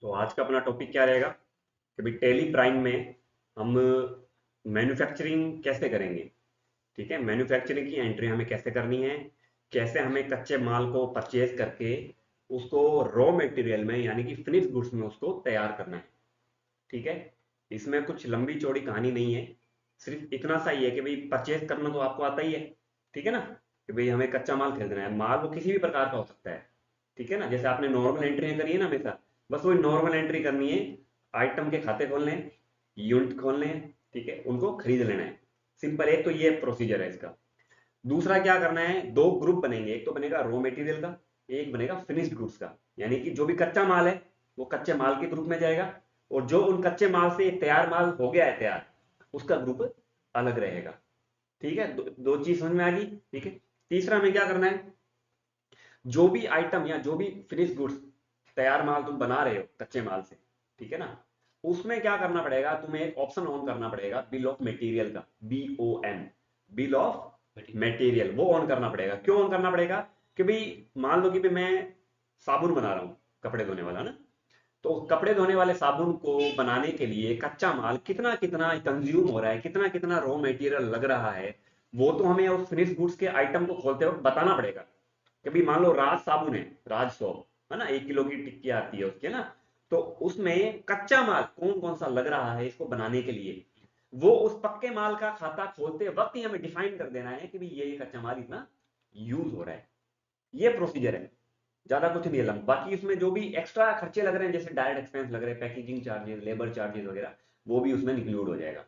तो आज का अपना टॉपिक क्या रहेगा कि भाई टेली प्राइम में हम मैन्युफैक्चरिंग कैसे करेंगे। ठीक है, मैन्युफैक्चरिंग की एंट्री हमें कैसे करनी है, कैसे हमें कच्चे माल को परचेज करके उसको रॉ मटेरियल में यानी कि फिनिश गुड्स में उसको तैयार करना है। ठीक है, इसमें कुछ लंबी चौड़ी कहानी नहीं है, सिर्फ इतना सा ही है कि भाई परचेज करना तो आपको आता ही है। ठीक है ना, कि भाई हमें कच्चा माल खरीदना है, माल वो किसी भी प्रकार का हो सकता है। ठीक है ना, जैसे आपने नॉर्मल एंट्री करी है ना हमेशा, बस वही नॉर्मल एंट्री करनी है। आइटम के खाते खोलने हैं, यूनिट खोलने हैं, ठीक है, उनको खरीद लेना है। सिंपल, एक तो ये प्रोसीजर है इसका। दूसरा क्या करना है, दो ग्रुप बनेंगे, एक तो बनेगा रॉ मटेरियल का, एक बनेगा फिनिश्ड गुड्स का। यानी कि जो भी कच्चा माल है वो कच्चे माल के ग्रुप में जाएगा, और जो उन कच्चे माल से तैयार माल हो गया है तैयार, उसका ग्रुप अलग रहेगा। ठीक है, दो चीज समझ में आ गई। ठीक है, तीसरा हमें क्या करना है, जो भी आइटम या जो भी फिनिश गुड्स तैयार माल तुम बना रहे हो कच्चे माल से, ठीक है ना, उसमें क्या करना पड़ेगा, तुम्हें एक ऑप्शन ऑन करना पड़ेगा बिल ऑफ मटेरियल का, BOM, बिल ऑफ मटेरियल, वो ऑन करना पड़ेगा। क्यों ऑन करना पड़ेगा, कि भाई मान लो कि भाई मैं साबुन बना रहा हूँ, कपड़े धोने वाला ना, तो कपड़े धोने वाले साबुन को बनाने के लिए कच्चा माल कितना कितना कंज्यूम हो रहा है, कितना कितना रॉ मटेरियल लग रहा है, वो तो हमें उस फिनिश गुड्स के आइटम को खोलते वक्त बताना पड़ेगा। कि भाई मान लो राज साबुन है, राज सोप है ना, 1 किलो की टिक्की आती है उसके ना, तो उसमें कच्चा माल कौन कौन सा लग रहा है इसको बनाने के लिए, वो उस पक्के माल का खाता खोलते वक्त ही हमें डिफाइन कर देना है कि भाई ये कच्चा माल इतना यूज हो रहा है। ये प्रोसीजर है, ज्यादा कुछ नहीं है। बाकी इसमें जो भी एक्स्ट्रा खर्चे लग रहे हैं, जैसे डायरेक्ट एक्सपेंस लग रहे हैं, पैकेजिंग चार्जेस, लेबर चार्जेस वगैरह, वो भी उसमें इंक्लूड हो जाएगा।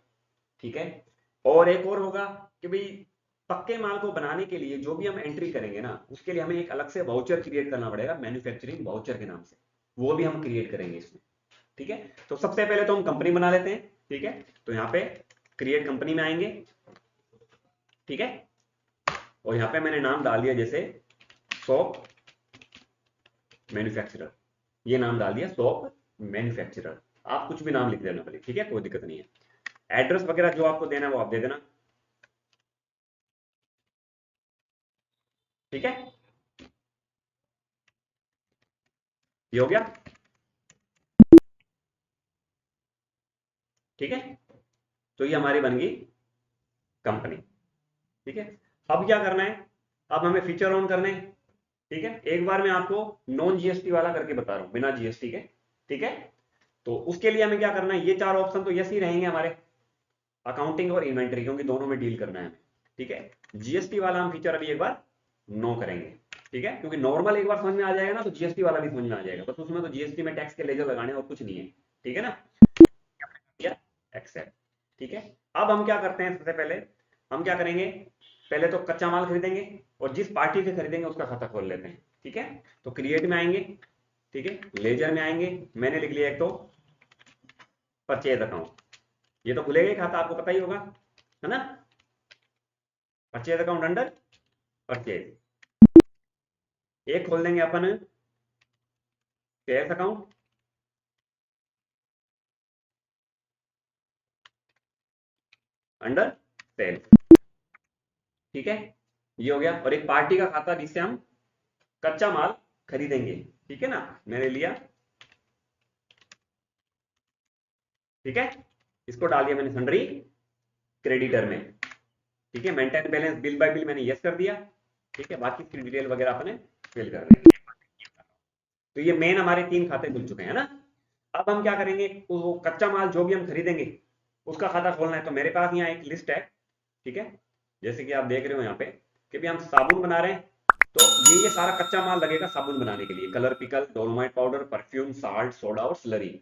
ठीक है, और एक और होगा कि भाई पक्के माल को बनाने के लिए जो भी हम एंट्री करेंगे ना, उसके लिए हमें एक अलग से वाउचर क्रिएट करना पड़ेगा, मैन्युफैक्चरिंग वाउचर के नाम से, वो भी हम क्रिएट करेंगे इसमें। ठीक है, तो सबसे पहले तो हम कंपनी बना लेते हैं। ठीक है, तो यहाँ पे क्रिएट कंपनी में आएंगे। ठीक है, और यहाँ पे मैंने नाम डाल दिया जैसे सोप मैन्युफैक्चरर, ये नाम डाल दिया सोप मैन्युफैक्चरर। आप कुछ भी नाम लिख देना भले, ठीक है, कोई दिक्कत नहीं है। एड्रेस वगैरह जो आपको देना है वो आप दे देना। ठीक है, ये हो गया। ठीक है, तो ये हमारी बन गई कंपनी। ठीक है, अब क्या करना है, अब हमें फीचर ऑन करने हैं। ठीक है, एक बार मैं आपको नॉन जीएसटी वाला करके बता रहा हूं, बिना जीएसटी के। ठीक है, तो उसके लिए हमें क्या करना है, ये चार ऑप्शन तो यस ही रहेंगे हमारे, अकाउंटिंग और इन्वेंटरी, क्योंकि दोनों में डील करना है हमें। ठीक है, जीएसटी वाला हम फीचर अभी एक बार नो करेंगे। ठीक है, क्योंकि नॉर्मल एक बार समझ में आ जाएगा ना, तो जीएसटी वाला भी समझ में आ जाएगा, बस उसमें तो जीएसटी में टैक्स के लेजर लगाने और कुछ नहीं है। ठीक है ना, या एक्सेप्ट। ठीक है, अब हम क्या करते हैं, सबसे पहले हम क्या करेंगे, पहले तो कच्चा माल खरीदेंगे, और जिस पार्टी से खरीदेंगे उसका खाता खोल लेते हैं। ठीक है, तो क्रिएट में आएंगे, ठीक है, लेजर में आएंगे, मैंने लिख लिया एक तो परचेज अकाउंट, ये तो खुलेगा ही खाता, आपको पता ही होगा, है ना, परचेज अकाउंट अंडर परचेज। एक खोल देंगे अपन सेल्स अकाउंट, अंडर सेल्स। ठीक है, ये हो गया, और एक पार्टी का खाता जिससे हम कच्चा माल खरीदेंगे। ठीक है ना, मैंने लिया। ठीक है, इसको डाल दिया मैंने सन्ड्री क्रेडिटर में। ठीक है, maintain balance bill bye bill मैंने यस कर दिया। ठीक है, बाकी इसकी डिटेल वगैरह अपने फिल कर देंगे। तो ये मेन हमारे 3 खाते खुल चुके हैं ना। अब हम क्या करेंगे, वो कच्चा माल जो भी हम खरीदेंगे उसका खाता खोलना है। तो मेरे पास यहाँ एक लिस्ट है। ठीक है, जैसे कि आप देख रहे हो यहाँ पे कि भी हम साबुन बना रहे हैं, तो ये सारा कच्चा माल लगेगा साबुन बनाने के लिए, colour pickle, dolomite powder, perfume, salt, soda और स्लरी।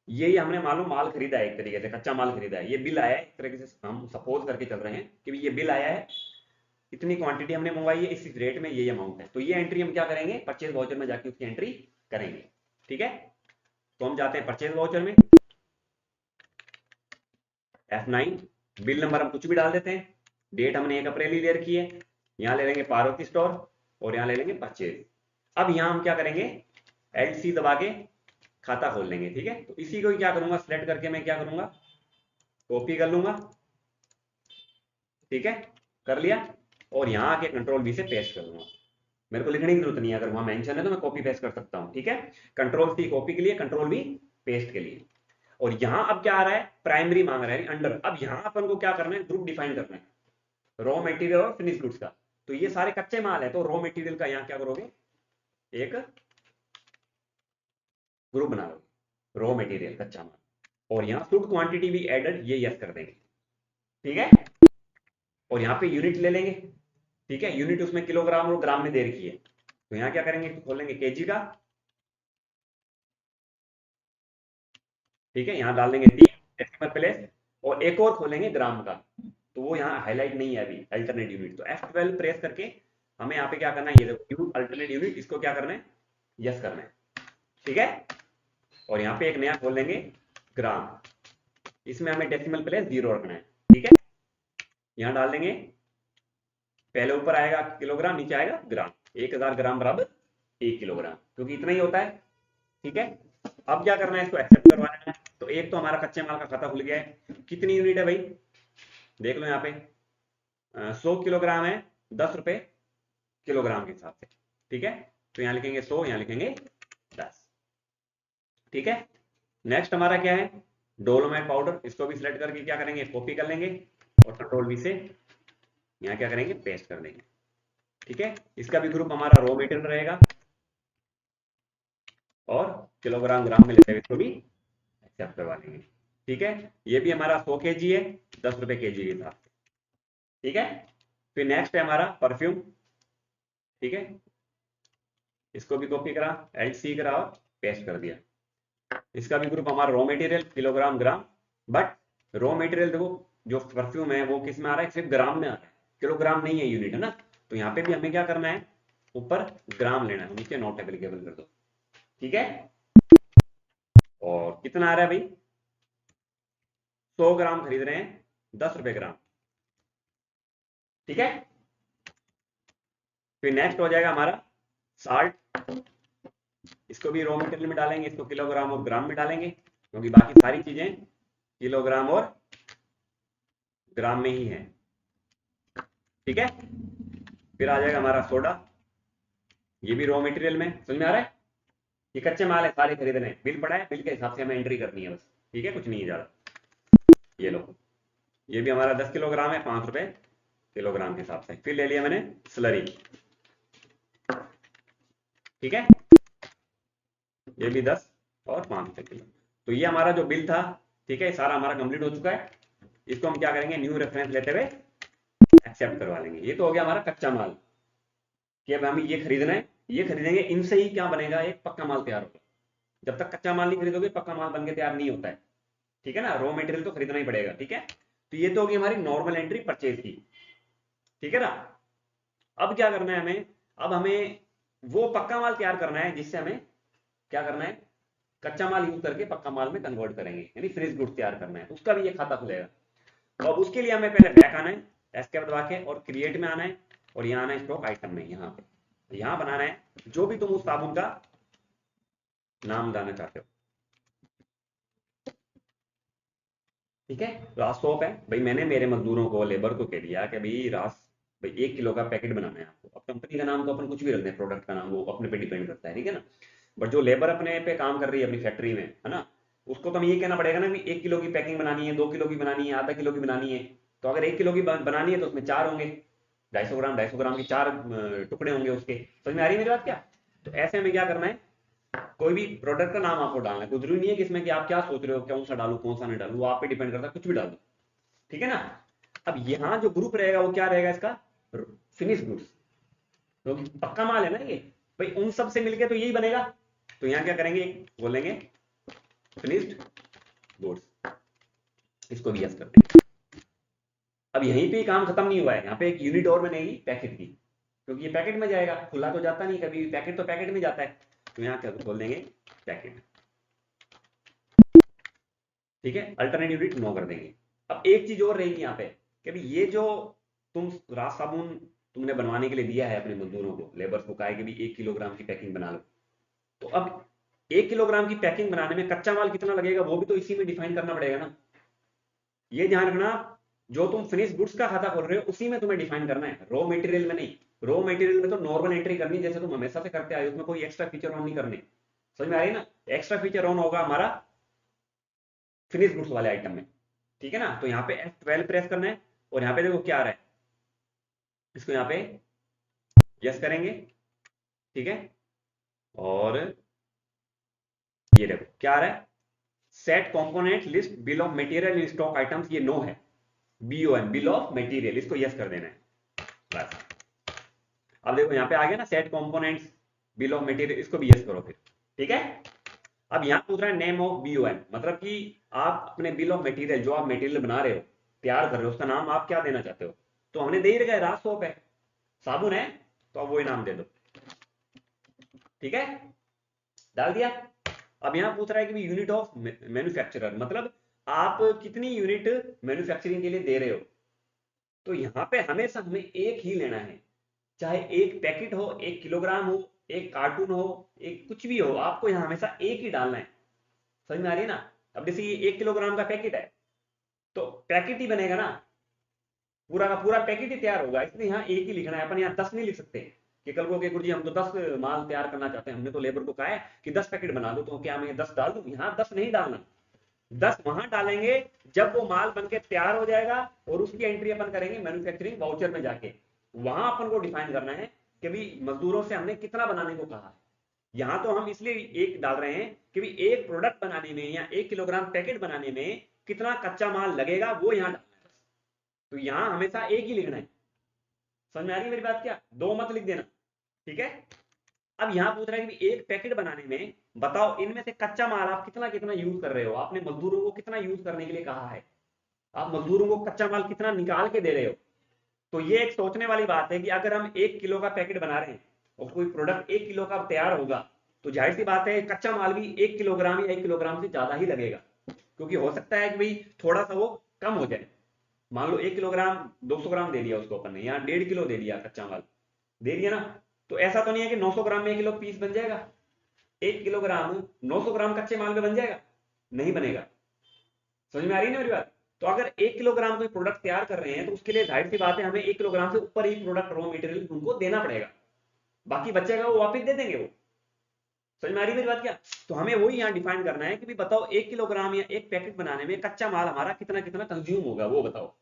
ये हमने मालूम माल खरीदा है, एक तरीके से कच्चा माल खरीदा है, ये बिल आया है, एक तरीके से हम सपोज करके चल रहे हैं कि ये बिल आया है, इतनी क्वांटिटी हमने मंगवाई है, इस रेट में ये अमाउंट है। तो ये एंट्री हम क्या करेंगे, परचेज वाउचर में जाके उसकी एंट्री करेंगे। ठीक है, तो हम जाते हैं परचेज वाउचर में, F9, बिल नंबर हम कुछ भी डाल देते हैं, डेट हमने 1 अप्रैल ही ले रखी है, यहाँ ले लेंगे पार्वती स्टोर, और यहाँ ले लेंगे परचेज। अब यहाँ हम क्या करेंगे, LC दबा के खाता खोल लेंगे। ठीक है, तो इसी को ही क्या करूंगा, सिलेक्ट करके मैं क्या करूंगा, कॉपी कर लूंगा। ठीक है, कर लिया, और यहाँ आके कंट्रोल V से पेस्ट कर दूंगा। मेरे को लिखने की जरूरत नहीं है, अगर वहां मेंशन है तो मैं कॉपी पेस्ट कर सकता हूं, ठीक है। कंट्रोल सी कॉपी के लिए, कंट्रोल वी पेस्ट के लिए। और यहां अब क्या आ रहा है, प्राइमरी मांग रहा है अंडर। अब यहां अपन को क्या करना है, ग्रुप डिफाइन करना है, रॉ मटेरियल और फिनिश गुड्स का। तो ये सारे कच्चे माल है, तो रॉ मटेरियल का यहाँ क्या करोगे, एक ग्रुप बना लोगे, रॉ मटेरियल कच्चा माल। और यहाँ शुड क्वांटिटी भी एडेड, ये यस कर देंगे, ठीक है। और यहाँ पे यूनिट ले लेंगे, ठीक है। यूनिट उसमें किलोग्राम और ग्राम में दे रखी है, तो यहाँ क्या करेंगे, तो खोलेंगे केजी का, ठीक है। यहाँ डाल देंगे 3 डेसिमल प्लेस, और एक और खोलेंगे ग्राम का, तो वो यहाँ हाईलाइट नहीं है अभी, अल्टरनेट यूनिट। तो F12 प्रेस करके हमें यहाँ पे क्या करना है, ये देखो अल्टरनेट यूनिट, इसको क्या करना है, यस करना है, ठीक है। और यहाँ पे एक नया खोल लेंगे ग्राम, इसमें हमें डेसिमल प्लेस 0 रखना है, ठीक है। यहाँ डाल देंगे, पहले ऊपर आएगा किलोग्राम, नीचे आएगा ग्राम, 1000 ग्राम बराबर 1 किलोग्राम, क्योंकि इतना ही होता है, ठीक है। अब क्या करना है, इसको एक्सेप्ट करवा लेना है। तो एक तो हमारा कच्चे माल का खाता खुल गया है। कितनी यूनिट है भाई, देख लो यहाँ पे, 100 किलोग्राम है, 10 रुपए किलोग्राम के हिसाब से, ठीक है। तो यहाँ लिखेंगे 100, यहाँ लिखेंगे 10, ठीक है। नेक्स्ट हमारा क्या है, डोलोमाइट पाउडर, इसको भी सिलेक्ट करके क्या करेंगे, कॉपी कर लेंगे, और कंट्रोल वी से यहाँ क्या करेंगे, पेस्ट कर देंगे, ठीक है। इसका भी ग्रुप हमारा रॉ मटेरियल रहेगा, और किलोग्राम ग्राम में लेते हुए इसको भी एक्सेप्ट करवा लेंगे, ठीक है। ये भी हमारा 100 केजी है, 10 रुपए केजी के हिसाब से, ठीक है। फिर नेक्स्ट है हमारा परफ्यूम, ठीक है। इसको भी कॉपी करा, एल सी करा और पेस्ट कर दिया। इसका भी ग्रुप हमारा raw material kilogram gram, but raw material देखो, जो परफ्यूम है वो किस में आ रहा है, सिर्फ ग्राम में आ रहा है, किलोग्राम नहीं है, यूनिट है ना। तो यहाँ पे भी हमें क्या करना है, ऊपर ग्राम लेना है, नीचे नॉट एप्लीकेबल कर दो, ठीक है। और कितना आ रहा है भाई, 100 ग्राम खरीद रहे हैं, 10 रुपए ग्राम, ठीक है। फिर नेक्स्ट हो जाएगा हमारा साल्ट, इसको भी रॉ मटेरियल में डालेंगे, इसको किलोग्राम और ग्राम में डालेंगे, क्योंकि बाकी सारी चीजें किलोग्राम और ग्राम में ही है, ठीक है। फिर आ जाएगा हमारा सोडा, ये भी रॉ मटेरियल में, समझ में आ रहा है। ये कच्चे माल है, सारे खरीदने हैं, बिल पड़ा है, बिल के हिसाब से हमें एंट्री करनी है बस, ठीक है, कुछ नहीं है ज्यादा। ये लो, ये भी हमारा 10 किलोग्राम है, 5 रुपए किलोग्राम के हिसाब से। फिर ले लिया मैंने स्लरी, ठीक है, ये भी 10 और 5 रुपए किलो। तो ये हमारा जो बिल था, ठीक है, सारा हमारा कंप्लीट हो चुका है। इसको हम क्या करेंगे, न्यू रेफरेंस लेते हुए एक्सेप्ट करवा लेंगे। ये तो हो गया हमारा कच्चा माल, कि अब हमें ये खरीदना है, ये खरीदेंगे, इनसे ही क्या बनेगा, एक पक्का माल तैयार होगा। जब तक कच्चा माल नहीं खरीदोगे, पक्का माल बन के तैयार नहीं होता है, ठीक है ना। रॉ मटेरियल तो खरीदना ही पड़ेगा, ठीक है। तो ये तो होगी हमारी नॉर्मल एंट्री परचेज की, ठीक है ना। अब क्या करना है हमें, अब हमें वो पक्का माल तैयार करना है, जिससे हमें क्या करना है, कच्चा माल यूज करके पक्का माल में कन्वर्ट करेंगे, यानी फिनिश गुड्स तैयार करना है, उसका भी ये खाता खुलेगा। तो अब उसके लिए हमें पहले बैक आना है, एस्केप दबा के, और क्रिएट में आना है, और यहाँ आना है स्टॉक आइटम में, यहाँ पे यहाँ बनाना है जो भी तुम उस साबुन का नाम डालना चाहते हो, ठीक है। रास सोप है भाई, मैंने मेरे मजदूरों को, लेबर को कह दिया कि भाई रास, भाई 1 किलो का पैकेट बनाना है आपको। अब कंपनी का नाम तो अपन कुछ भी रख दें, प्रोडक्ट का नाम वो अपने पे डिपेंड करता है, ठीक है ना। बट जो लेबर अपने पे काम कर रही है अपनी फैक्ट्री में, है ना, उसको तो हमें ये कहना पड़ेगा ना कि 1 किलो की पैकिंग बनानी है, 2 किलो की बनानी है, आधा किलो की बनानी है। तो अगर 1 किलो की बनानी है तो उसमें 4 होंगे, 250 ग्राम, 250 ग्राम की 4 टुकड़े होंगे उसके। समझ में आ रही है मेरी बात क्या। तो ऐसे हमें क्या करना है, कोई भी प्रोडक्ट का नाम आपको डालना है, कुछ जरूरी नहीं है कि इसमें कि आप क्या सोच रहे हो, कौन सा डालू कौन सा नहीं डालू, वो आप पे डिपेंड करता है, कुछ भी डाल दो, ठीक है ना। अब यहाँ जो ग्रुप रहेगा वो क्या रहेगा इसका, फिनिश गुड्स, तो पक्का माल है ना ये भाई, उन सब से मिलके तो यही बनेगा। तो यहाँ क्या करेंगे, बोलेंगे फिनिश्ड गुड्स, इसको भी यस कर देंगे। अब यहीं पे काम खत्म नहीं हुआ है, यहाँ पे एक यूनिट और बनेगी पैकेट की, क्योंकि ये पैकेट में जाएगा, खुला तो जाता नहीं कभी, पैकेट तो पैकेट में जाता है। तो यहाँ क्या बोल देंगे, पैकेट, ठीक है। अल्टरनेट यूनिट नो कर देंगे। अब एक चीज और रहेगी यहाँ पे, कि भाई ये जो तुम रास साबुन तुमने बनवाने के लिए दिया है अपने मजदूरों को, लेबर्स को, कहा है कि भाई 1 किलोग्राम की पैकिंग बना लो। तो अब 1 किलोग्राम की पैकिंग बनाने में कच्चा माल कितना लगेगा, वो भी तो इसी में डिफाइन करना पड़ेगा ना। ये ध्यान रखना, जो तुम फिनिश गुड्स का खाता खोल रहे हो उसी में तुम्हें डिफाइन करना है, रॉ मटेरियल में नहीं। रॉ मटेरियल में तो नॉर्मल एंट्री करनी है जैसे तुम हमेशा से करते आए, उसमें कोई एक्स्ट्रा फीचर ऑन नहीं करने। समझ में आ रही है ना? एक्स्ट्रा फीचर ऑन होगा हमारा फिनिश गुड्स वाले आइटम में, ठीक है ना? तो यहाँ पे F12 प्रेस करना है और यहाँ पे देखो क्या आ रहा है, इसको यहाँ पे यस करेंगे, ठीक है? और ये देखो क्या आ रहा है, set component list bill of material in stock items, ये नो है, BOM बिल ऑफ मटेरियल, इसको यस कर देना है बस। अब देखो यहाँ पे आ गया ना set components bill of material, इसको भी यस करो फिर, ठीक है? अब यहाँ पूछ रहा है नेम ऑफ BOM, मतलब कि आप अपने बिल ऑफ मटेरियल, जो आप मटेरियल बना रहे हो, तैयार कर रहे हो, उसका नाम आप क्या देना चाहते हो? तो हमने दे ही रखा है, राज सोप है, साबुन है, तो अब वही नाम दे दो, ठीक है? डाल दिया। अब यहाँ पूछ रहा है कि यूनिट ऑफ मैन्युफैक्चरर, मतलब आप कितनी यूनिट मैन्युफैक्चरिंग के लिए दे रहे हो। तो यहाँ पे हमेशा हमें एक ही लेना है, चाहे एक पैकेट हो, 1 किलोग्राम हो, एक कार्टून हो, एक कुछ भी हो, आपको यहाँ हमेशा एक ही डालना है। समझ में आ रही है ना? अब जैसे ये 1 किलोग्राम का पैकेट है, तो पैकेट ही बनेगा ना, पूरा का पूरा पैकेट ही तैयार होगा, इसलिए यहाँ एक ही लिखना है। अपन यहाँ 10 नहीं लिख सकते कि कल को के गुरु जी हम तो 10 माल तैयार करना चाहते हैं, हमने तो लेबर को कहा है कि 10 पैकेट बना दो, तो क्या मैं 10 डाल दूं? यहाँ 10 नहीं डालना, 10 वहां डालेंगे जब वो माल बनके तैयार हो जाएगा, और उसकी एंट्री अपन करेंगे मैन्युफैक्चरिंग वाउचर में जाके। वहां अपन को डिफाइन करना है कि भाई मजदूरों से हमने कितना बनाने को कहा है। यहां तो हम इसलिए एक डाल रहे हैं कि भाई एक प्रोडक्ट बनाने में या 1 किलोग्राम पैकेट बनाने में कितना कच्चा माल लगेगा, वो यहाँ डालना है बस। तो यहाँ हमेशा एक ही लिखना है। समझ में आ रही है मेरी बात? क्या दो मत लिख देना, ठीक है? अब यहाँ पूछ रहा है कि एक पैकेट बनाने में बताओ इनमें से कच्चा माल आप कितना कितना यूज कर रहे हो, आपने मजदूरों को कितना यूज करने के लिए कहा है, आप मजदूरों को कच्चा माल कितना निकाल के दे रहे हो। तो ये एक सोचने वाली बात है कि अगर हम 1 किलो का पैकेट बना रहे हैं और कोई प्रोडक्ट 1 किलो का तैयार होगा, तो जाहिर सी बात है कच्चा माल भी 1 किलोग्राम या 1 किलोग्राम से ज्यादा ही लगेगा, क्योंकि हो सकता है कि भाई थोड़ा सा वो कम हो जाए। मान लो 1 किलोग्राम 200 ग्राम दे दिया उसको अपन ने, यहाँ 1.5 किलो दे दिया कच्चा माल, दे दिया ना? तो ऐसा तो नहीं है कि 900 ग्राम में 1 किलो पीस बन जाएगा। 1 किलोग्राम 900 ग्राम कच्चे माल में बन जाएगा? नहीं बनेगा। समझ में आ रही है ना मेरी बात? तो अगर 1 किलोग्राम कोई प्रोडक्ट तैयार कर रहे हैं, तो उसके लिए जाहिर सी बात है हमें 1 किलोग्राम से ऊपर ही प्रोडक्ट रॉ मटेरियल उनको देना पड़ेगा, बाकी बचेगा वो वापिस दे देंगे वो। समझ में आ रही है मेरी बात? क्या तो हमें वही यहाँ डिफाइन करना है कि भी बताओ 1 किलोग्राम या एक पैकेट बनाने में कच्चा माल हमारा कितना कितना कंज्यूम होगा, वो बताओ।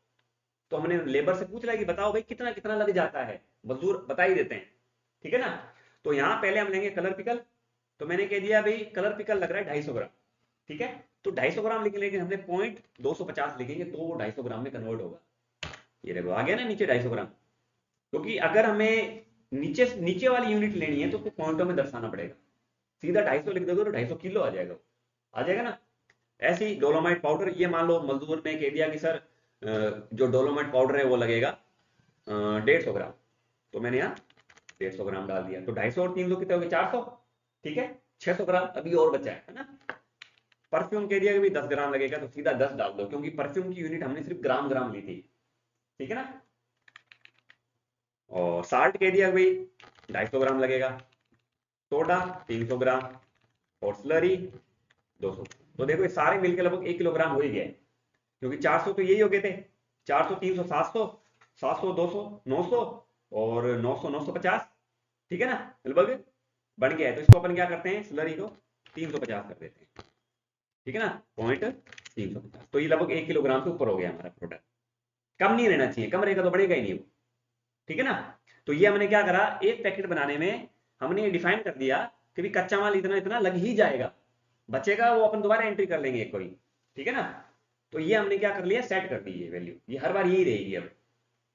तो हमने लेबर से पूछ लिया कि बताओ भाई कितना कितना लग जाता है, मजदूर बता ही देते हैं, ठीक है ना? तो यहाँ पहले हम लेंगे कलर पिकल, तो मैंने कह दिया भाई कलर पिकल लग रहा है 250 ग्राम, ठीक है? तो 250 ग्राम लिख लेंगे हमने, 0.250 लिखेंगे तो वो 250 ग्राम में कन्वर्ट होगा। ये देखो आ गया ना नीचे 250 ग्राम, क्योंकि अगर हमें नीचे नीचे वाली यूनिट लेनी है तो उसको पॉइंटों में दर्शाना पड़ेगा। सीधा 250 लिख दोगे तो 250 किलो आ जाएगा, आ जाएगा ना? ऐसे ही डोलोमाइट पाउडर, ये मान लो मजदूर ने कह दिया कि सर जो डोलोमाइट पाउडर है वो लगेगा 150 ग्राम, तो मैंने यहाँ 150 ग्राम डाल दिया, तो 250 और 300 कितने हो गए? 400, ठीक है? 600 ग्राम अभी और बचा है ना? परफ्यूम कह दिया कि भाई 10 ग्राम लगेगा, तो सीधा 10 डाल दो, क्योंकि परफ्यूम की यूनिट हमने सिर्फ ग्राम ग्राम ली थी, ठीक है ना? और साल्ट कह दिया भाई 250 ग्राम लगेगा, सोडा 300 ग्राम, और स्लरी 200। तो देखो ये सारे मिलकर लगभग 1 किलोग्राम हो ही गए, क्योंकि 400 तो यही हो गए थे, 400 300 700, 700 200 900, और 900 950, ठीक है ना? लगभग बन गया है। तो इसको अपन क्या करते हैं, स्लरी को 350 कर देते हैं, ठीक है ना? 0.350, तो ये लगभग 1 किलोग्राम से ऊपर हो गया हमारा प्रोडक्ट। कम नहीं रहना चाहिए, कम रहेगा तो बढ़ेगा ही नहीं वो, ठीक है ना? तो ये हमने क्या करा, एक पैकेट बनाने में हमने ये डिफाइन कर दिया कि भी कच्चा माल इतना इतना लग ही जाएगा, बचेगा वो अपन दोबारा एंट्री कर लेंगे एक कोई, ठीक है ना? तो ये हमने क्या कर लिया, सेट कर दी ये वैल्यू, ये हर बार यही रहेगी अब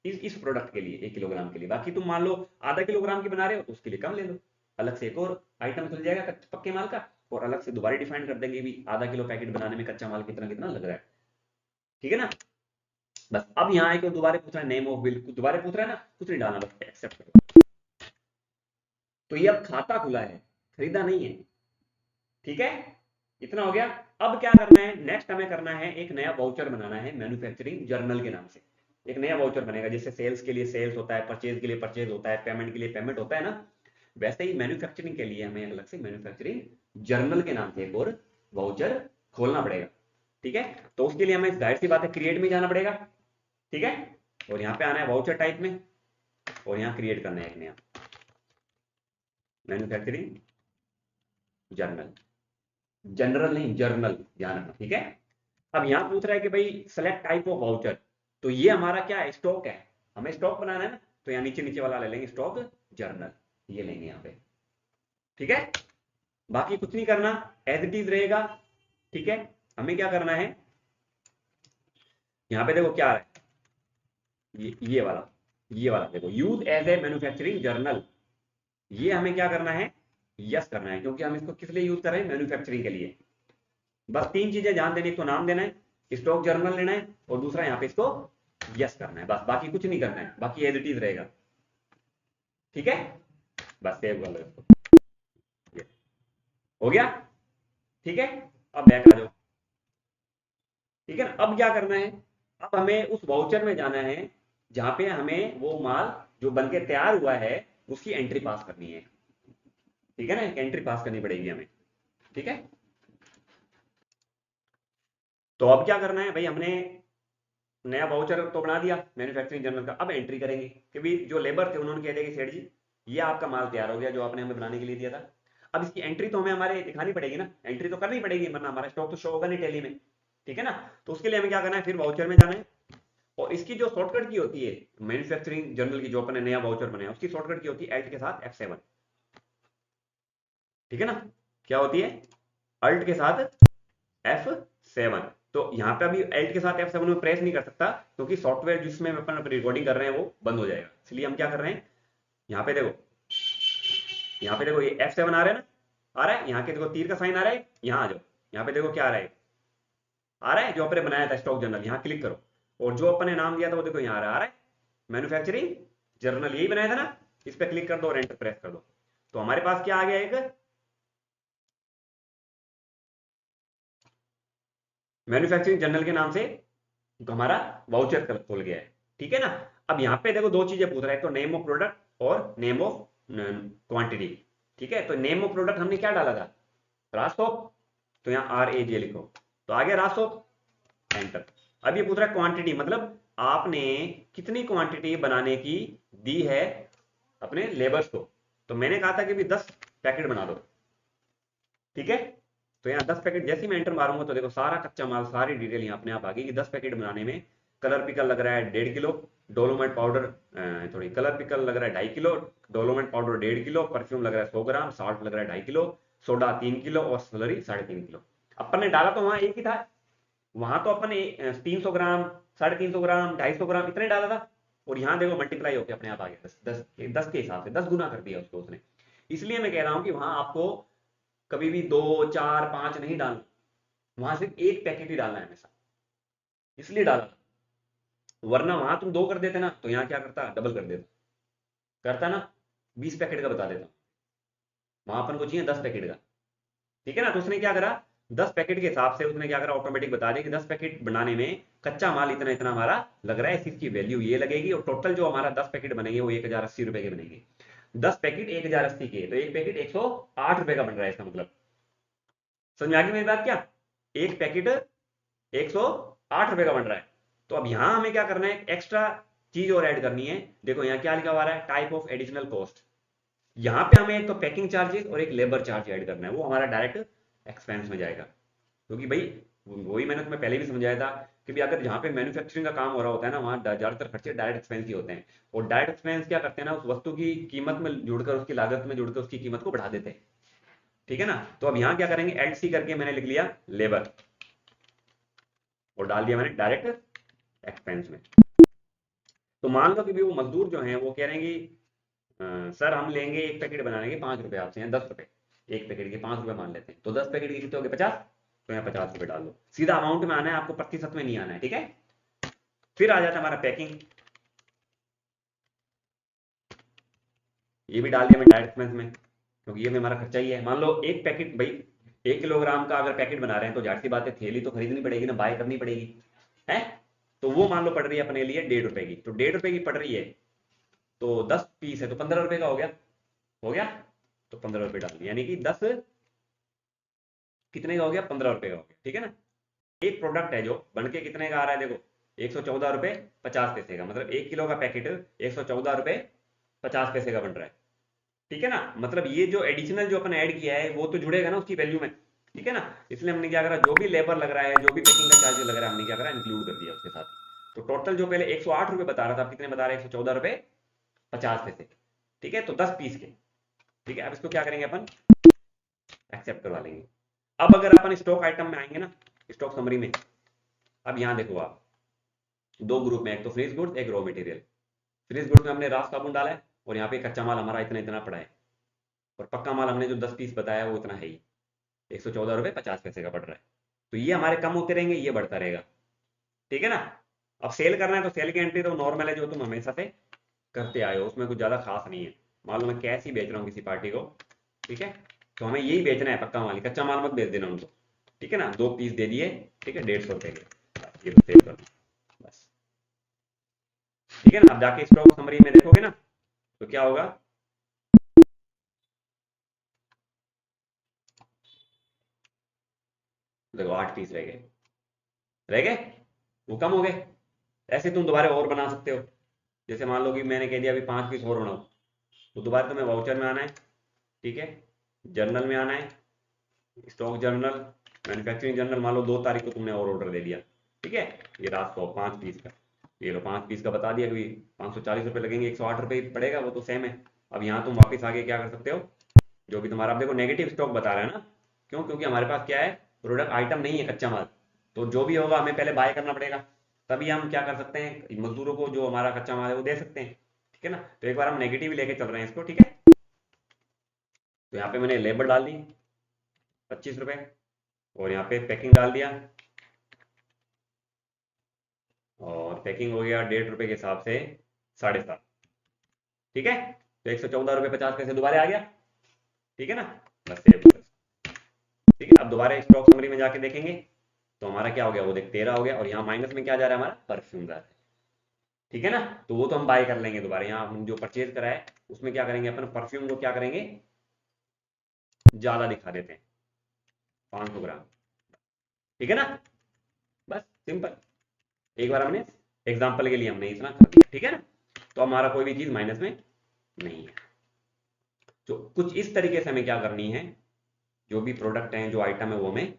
इस प्रोडक्ट के लिए 1 किलोग्राम के लिए। बाकी तुम मान लो आधा किलोग्राम की बना रहे हो तो उसके लिए कम ले लो, अलग से एक और आइटम खुल जाएगा पक्के माल का, और अलग से दोबारा डिफाइन कर देंगे भी आधा किलो पैकेट बनाने में कच्चा माल कितना कितना लग रहा है, ठीक है ना? बस अब यहाँ एक दोबारा पूछ रहा है नेम ऑफ बिल, दोबारा पूछ रहा है ना, कुछ नहीं डालना, बस एक्सेप्ट करो। तो ये अब खाता खुला है, खरीदा नहीं है, ठीक है? इतना हो गया। अब क्या करना है, नेक्स्ट हमें करना है एक नया वाउचर बनाना है मैन्युफैक्चरिंग जर्नल के नाम से। एक नया वाउचर बनेगा, जैसे सेल्स के लिए सेल्स होता है, परचेज के लिए परचेज होता है, पेमेंट के लिए पेमेंट होता है ना, वैसे ही मैन्युफैक्चरिंग के लिए हमें अलग से मैन्युफैक्चरिंग जर्नल के नाम से एक और वाउचर खोलना पड़ेगा, ठीक है? तो उसके लिए हमें जाहिर सी बात है क्रिएट में जाना पड़ेगा, ठीक है? और यहाँ पे आना है वाउचर टाइप में, और यहाँ क्रिएट करना है एक नया मैन्युफैक्चरिंग जर्नल, जनरल नहीं जर्नल, ध्यान रखना, ठीक है। अब यहाँ पूछ रहा है कि भाई सेलेक्ट टाइप ऑफ वाउचर, तो ये हमारा क्या है, स्टॉक है, हमें स्टॉक बनाना है ना, तो यहाँ नीचे नीचे वाला ले लेंगे स्टॉक जर्नल, ये लेंगे यहाँ पे, ठीक है। बाकी कुछ नहीं करना, एज इट इज रहेगा, ठीक है। हमें क्या करना है, यहाँ पे देखो क्या है, ये वाला देखो, use as a manufacturing journal, ये हमें क्या करना है, यस करना है, क्योंकि हम इसको किस लिए यूज कर रहे हैं, मैन्युफैक्चरिंग के लिए। बस तीन चीजें ध्यान देनी, तो नाम देना है, स्टॉक जर्नल लेना है, और दूसरा यहाँ पे इसको यस करना है, बस बाकी कुछ नहीं करना है, बाकी एज इट इज रहेगा, ठीक है। बस सेव कर लो इसको, ये हो गया, ठीक है। अब बैक आ जाओ, ठीक है ना। अब क्या करना है, अब हमें उस वाउचर में जाना है जहां पे हमें वो माल जो बनके तैयार हुआ है उसकी एंट्री पास करनी है, ठीक है ना, एक एंट्री पास करनी पड़ेगी हमें, ठीक है। तो अब क्या करना है भाई, हमने नया वाउचर तो बना दिया मैन्युफैक्चरिंग जर्नल का, अब एंट्री करेंगे कि भाई जो लेबर थे उन्होंने कह दिया कि सेठ जी ये आपका माल तैयार हो गया जो आपने हमें बनाने के लिए दिया था। अब इसकी एंट्री तो हमें हमारे दिखानी पड़ेगी ना, एंट्री तो करनी पड़ेगी, वरना हमारा स्टॉक तो शो होगा नहीं टैली में, ठीक है ना। तो उसके लिए हमें क्या करना है, फिर वाउचर में जाना है, और इसकी जो शॉर्टकट की होती है मैन्युफैक्चरिंग जर्नल की, जो अपने नया वाउचर बनाया उसकी शॉर्टकट की होती है एल्ट के साथ F7, ठीक है ना। क्या होती है, अल्ट के साथ F7। तो यहाँ पे अभी एल्ट के साथ F7 में प्रेस नहीं कर सकता, क्योंकि सॉफ्टवेयर जिसमें अपन रिकॉर्डिंग कर रहे हैं वो बंद हो जाएगा, इसलिए हम क्या कर रहे हैं, यहाँ पे देखो, यहाँ पे देखो ये F7 आ रहा है ना, आ रहा है, यहाँ के देखो तीर का साइन आ रहा है, यहाँ आ जाओ, यहाँ पे देखो क्या आ रहा है जो अपने बनाया था स्टॉक जर्नल, यहाँ क्लिक करो, और जो अपने नाम दिया था वो देखो यहाँ आ रहा है मैन्युफैक्चरिंग जर्नल, यही बनाया था ना, इस पे क्लिक कर दो और एंटर प्रेस कर दो, तो हमारे पास क्या आ गया, एक मैन्युफैक्चरिंग जर्नल के नाम से हमारा वाउचर खुल गया है, ठीक है ना। अब यहाँ पे देखो दो चीजें पूछ रहा है, तो नेम ऑफ प्रोडक्ट और नेम ऑफ क्वांटिटी, ठीक है। तो नेम ऑफ प्रोडक्ट हमने क्या डाला था, रासोप, तो यहाँ RAJ लिखो, तो आ गया रासोप, एंटर। अब ये पूछ रहा है क्वांटिटी, मतलब आपने कितनी क्वांटिटी बनाने की दी है अपने लेबर्स को, तो मैंने कहा था कि भी 10 पैकेट बना दो, ठीक है। तो यहाँ 10 पैकेट, जैसे ही मैं एंटर मारूंगा तो देखो सारा कच्चा माल, सारी डिटेल यहाँ अपने आप आ गई कि 10 पैकेट बनाने में कलर पिकल लग रहा है 1.5 किलो, डोलोमाइट पाउडर थोड़ी कलर पिकल लग रहा है 2.5 kilo, dolomite powder 1.5 kilo, perfume लग रहा है 100 ग्राम, साल्ट लग रहा है 2.5 किलो, सोडा 3 किलो, और स्लरी 3.5 किलो। अपन ने डाला तो वहां एक ही था, वहां तो अपन 300 ग्राम, 350 ग्राम, 250 ग्राम इतने डाला था, और यहाँ देखो मल्टीप्लाई होकर अपने आप आ गया 10 के हिसाब से 10 गुना कर दिया उसको उसने। इसलिए मैं कह रहा हूं कि वहां आपको कभी भी 2 4 5 नहीं डालना, वहां सिर्फ एक पैकेट ही डालना है हमेशा, इसलिए डाला, वरना वहां तुम दो कर देते ना, तो यहाँ क्या करता, डबल कर देता, करता ना, 20 पैकेट का बता देता, वहां अपन को चाहिए 10 पैकेट का, ठीक है ना। तो उसने क्या करा, 10 पैकेट के हिसाब से उसने क्या करा, ऑटोमेटिक बता दिया कि 10 पैकेट बनाने में कच्चा माल इतना इतना हमारा लग रहा है, इसकी वैल्यू ये लगेगी, और टोटल जो हमारा 10 पैकेट बनेंगे वो 1080 रुपए के बनेंगे, 10 पैकेट 1080 के, तो एक पैकेट 108 रुपए का बन रहा है, इसका मतलब समझ में आ गई मेरी बात क्या, एक पैकेट 108 रुपए का बन रहा है। तो अब यहां हमें क्या करना है, एक्स्ट्रा चीज और ऐड करनी है, देखो यहाँ क्या लिखा हुआ है, टाइप ऑफ एडिशनल कॉस्ट, यहाँ पे हमें एक तो पैकिंग चार्जेस और एक लेबर चार्ज ऐड करना है, वो हमारा डायरेक्ट एक्सपेंस में जाएगा, क्योंकि भाई वही मैंने तुम्हें पहले भी समझाया था कि भाई अगर जहाँ पे मैन्युफैक्चरिंग का काम हो रहा होता है ना, वहाँ ज्यादातर खर्चे डायरेक्ट एक्सपेंस ही होते हैं, और डायरेक्ट एक्सपेंस क्या करते हैं ना, उस वस्तु की कीमत में जुड़कर, उसकी लागत में जुड़कर उसकी कीमत को बढ़ा देते हैं, ठीक है ना। तो अब यहाँ क्या करेंगे, LC करके मैंने लिख लिया लेबर, और डाल दिया मैंने डायरेक्ट एक्सपेंस में। तो मान लो कि भी वो मजदूर जो है वो कह रहे हैं कि सर हम लेंगे एक पैकेट बनाने के 5 रुपए आपसे, या 10 रुपए, एक पैकेट के 5 रुपए मान लेते हैं, तो 10 पैकेट के कितने हो गए, 50, तो यहाँ 50 रुपए डाल दो, सीधा अमाउंट में आना है, आपको प्रतिशत में नहीं आना है, ठीक है। फिर आ जाता है हमारा पैकिंग, ये भी डाल दिया मैं डायरेक्ट एक्सपेंस में, क्योंकि ये में हमारा खर्चा ही है। मान लो एक पैकेट भाई 1 किलोग्राम का अगर पैकेट बना रहे हैं, तो जाहिर सी बात है थैली तो खरीदनी पड़ेगी ना, बाय करनी पड़ेगी, है। तो वो मान लो पड़ रही है अपने लिए 1.5 रुपए की, तो 1.5 रुपए की पड़ रही है, तो 10 पीस है तो 15 रुपए का हो गया, हो गया, तो 15 रुपए डाल दिया, यानी कि 10 कितने का हो गया, 15 रुपए का हो गया, ठीक है ना। एक प्रोडक्ट है जो बन के कितने का आ रहा है, देखो 114 रुपये 50 पैसे का, मतलब 1 किलो का पैकेट 114 रुपये 50 पैसे का बन रहा है। ठीक है ना, मतलब ये जो एडिशनल जो अपन ऐड किया है वो तो जुड़ेगा ना उसकी वैल्यू में। ठीक है ना, इसलिए हमने क्या करा, जो भी लेबर लग रहा है, जो भी पैकिंग का चार्ज लग रहा है, हमने क्या करा, इंक्लूड कर दिया उसके साथ ही। तो टोटल जो पहले 108 रुपये बता रहा था, अब कितने बता रहे हैं, 114 रुपये 50 पैसे। ठीक है, तो 10 पीस के। ठीक है, अब इसको क्या करेंगे अपन, एक्सेप्ट करवा लेंगे। अब अगर अपन स्टॉक आइटम में आएंगे ना, स्टॉक समरी में, अब यहाँ देखो आप, दो ग्रुप में, एक तो फिनिश गुड्स, एक रॉ मटेरियल। फिनिश गुड्स में हमने रास साबुन डाला है, और यहाँ पे कच्चा माल हमारा इतना इतना पड़ा है, और पक्का माल हमने जो 10 पीस बताया वो इतना है ही, 114 रुपये 50 पैसे का पड़ रहा है। तो ये हमारे कम होते रहेंगे, ये बढ़ता रहेगा। ठीक है ना। अब सेल करना है तो सेल की एंट्री तो नॉर्मल है, जो तुम हमेशा से करते आए हो, उसमें कुछ ज्यादा खास नहीं है। मान लो मैं कैश ही बेच रहा हूँ किसी पार्टी को, ठीक है, तो हमें यही बेचना है, पक्का माल, कच्चा माल मत बेच देना उनको। ठीक है ना, 2 पीस दे दिए, ठीक है, 150 रुपए के, ये सेल कर दो बस। ठीक है ना, अब जाके स्टॉक समरी में देखोगे ना, तो क्या होगा, देखो 8 पीस रह गए, रह गए, वो कम हो गए। ऐसे तुम दोबारा और बना सकते हो। जैसे मान लो कि मैंने कह दिया अभी 5 पीस और बनाओ, तो दोबारा तुम्हें वाउचर में आना है, ठीक है, जर्नल में आना है, स्टॉक जर्नल, मैन्युफैक्चरिंग जर्नल, मान लो 2 तारीख को तुमने और ऑर्डर दे दिया, ठीक है, ये रात को 5 पीस का, ये लो 5 पीस का बता दिया कि 540 रुपये लगेंगे, 108 रुपये पड़ेगा, वो तो सेम है। अब यहाँ तुम वापस आगे क्या कर सकते हो, जो भी तुम्हारा, आप देखो नेगेटिव स्टॉक बता रहा है ना, क्यों, क्योंकि हमारे पास क्या है, प्रोडक्ट आइटम नहीं है, कच्चा माल। तो जो भी होगा हमें पहले बाय करना पड़ेगा, तभी हम क्या कर सकते हैं, मजदूरों को जो हमारा कच्चा माल है वो दे सकते हैं। ठीक है ना, तो एक बार हम नेगेटिव लेके चल रहे हैं इसको, ठीक है। तो यहाँ पे मैंने लेबर डाल दी 25 रुपये, और यहाँ पे पैकिंग डाल दिया, और पैकिंग हो गया 1.5 रुपये के हिसाब से 7.5। ठीक है, तो 114 रुपये 50 पैसे दोबारा आ गया। ठीक है ना, बस सेव। ठीक है, अब दोबारा स्टॉक समरी में जाके देखेंगे, तो हमारा क्या हो गया, वो देख 13 हो गया, और यहाँ माइनस में क्या जा रहा है, हमारा परफ्यूम जा रहा है। ठीक है ना, तो वो तो हम बाय कर लेंगे दोबारा, यहाँ हम जो परचेज करा है उसमें क्या करेंगे, अपन परफ्यूम को क्या करेंगे, ज्यादा दिखा देते हैं, 500 ग्राम। ठीक है ना, बस सिंपल। एक बार हमने एग्जाम्पल के लिए हमने इतना कर दिया, ठीक है ना, तो हमारा कोई भी चीज माइनस में नहीं है। तो कुछ इस तरीके से हमें क्या करनी है, जो भी प्रोडक्ट हैं, जो आइटम है, वो हमें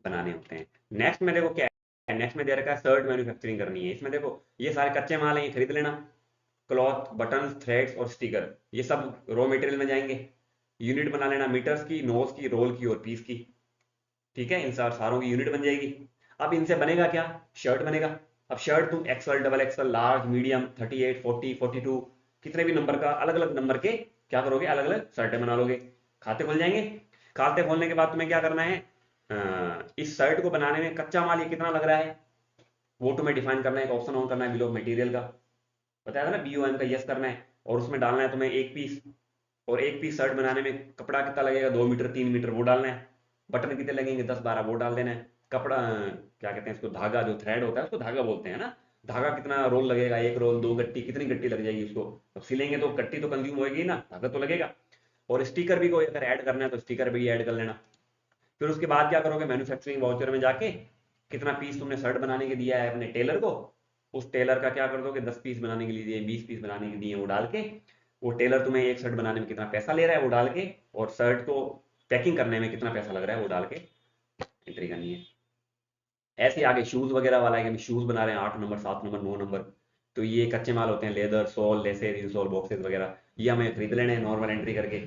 बनाने होते हैं। नेक्स्ट में देखो क्या है, नेक्स्ट में दे रखा है शर्ट मैन्युफैक्चरिंग करनी है। इसमें देखो ये सारे कच्चे माल हैं, ये खरीद लेना, क्लॉथ, बटन, थ्रेड्स और स्टिकर, ये सब रॉ मटेरियल में जाएंगे। यूनिट बना लेना, मीटर्स की, नोज की, रोल की और पीस की। ठीक है, इन सारों की यूनिट बन जाएगी। अब इनसे बनेगा क्या, शर्ट बनेगा। अब शर्ट तुम XL, double XL, large, medium, 38, 40, 42, कितने भी नंबर का, अलग अलग नंबर के क्या करोगे, अलग अलग शर्टें बना लोगे। खाते खुल जाएंगे। खाते खोलने के बाद तुम्हें क्या करना है, इस शर्ट को बनाने में कच्चा माल ये कितना लग रहा है, वो तुम्हें डिफाइन करना है, एक ऑप्शन ऑन करना है, बिल ऑफ मटेरियल का, बताया था ना, BOM का यस करना है, और उसमें डालना है तुम्हें 1 पीस। और 1 पीस शर्ट बनाने में कपड़ा कितना लगेगा, 2 मीटर 3 मीटर, वो डालना है। बटन कितने लगेंगे, 10-12, वो डाल देना है। कपड़ा क्या कहते हैं इसको, धागा, जो थ्रेड होता है उसको धागा बोलते हैं ना, धागा कितना रोल लगेगा, 1 रोल, 2 गट्टी, कितनी गट्टी लग जाएगी उसको। अब सिलेंगे तो गट्टी तो कंज्यूम होगी ना, धागा तो लगेगा। और स्टिकर भी कोई अगर ऐड करना है तो स्टिकर भी ऐड कर लेना। फिर उसके बाद क्या करोगे, मैन्युफैक्चरिंग वाउचर में जाके कितना पीस तुमने शर्ट बनाने के दिया है अपने टेलर को, उस टेलर का क्या कर दोगे, 10 पीस बनाने के लिए दिए, 20 पीस बनाने के दिए, वो डाल के, वो टेलर तुम्हें एक शर्ट बनाने में कितना पैसा ले रहा है वो डाल के, और शर्ट को पैकिंग करने में कितना पैसा लग रहा है वो डाल के एंट्री करनी है। ऐसे आगे शूज वगैरह वाला है कि शूज बना रहे हैं 8 नंबर, 7 नंबर, 9 नंबर, तो ये कच्चे माल होते हैं, leather, sole, laces, insole, boxes वगैरह, ये हमें खरीद लेने हैं नॉर्मल एंट्री करके।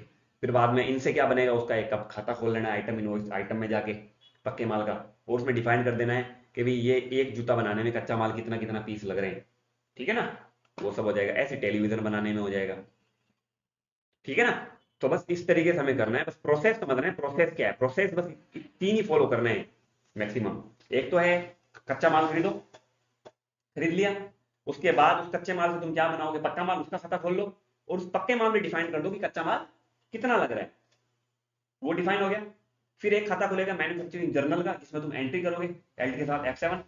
फिर बाद में इनसे क्या बनेगा, उसका एक कप खाता खोल लेना है, आइटम इनवॉइस आइटम में जाके, पक्के माल का, और उसमें डिफाइन कर देना है कि भाई ये एक जूता बनाने में कच्चा माल कितना कितना पीस लग रहे हैं। ठीक है ना, वो सब हो जाएगा। ऐसे टेलीविजन बनाने में हो जाएगा। ठीक है ना, तो बस इस तरीके से हमें करना है, बस प्रोसेस समझना है, प्रोसेस क्या है, प्रोसेस बस 3 ही फॉलो करने हैं मैक्सिमम। एक तो है कच्चा माल खरीदो, खरीद लिया, उसके बाद उस कच्चे माल से तुम क्या बनाओगे, पक्का माल, उसका खाता खोल लो, और उस पक्के माल में डिफाइन कर दो कि कच्चा माल कितना लग रहा है, वो डिफाइन हो गया। फिर एक खाता खुलेगा मैन्युफैक्चरिंग जर्नल का, जिसमें तुम एंट्री करोगे, एल्ट के साथ F7,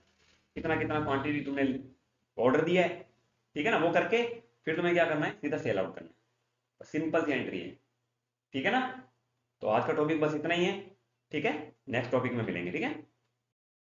कितना कितना क्वांटिटी तुमने ऑर्डर दिया है। ठीक है ना, वो करके फिर तुम्हें क्या करना है, सीधा सेल आउट करना है, सिंपल सी एंट्री है। ठीक है ना, तो आज का टॉपिक बस इतना ही है। ठीक है, नेक्स्ट टॉपिक में मिलेंगे, ठीक है।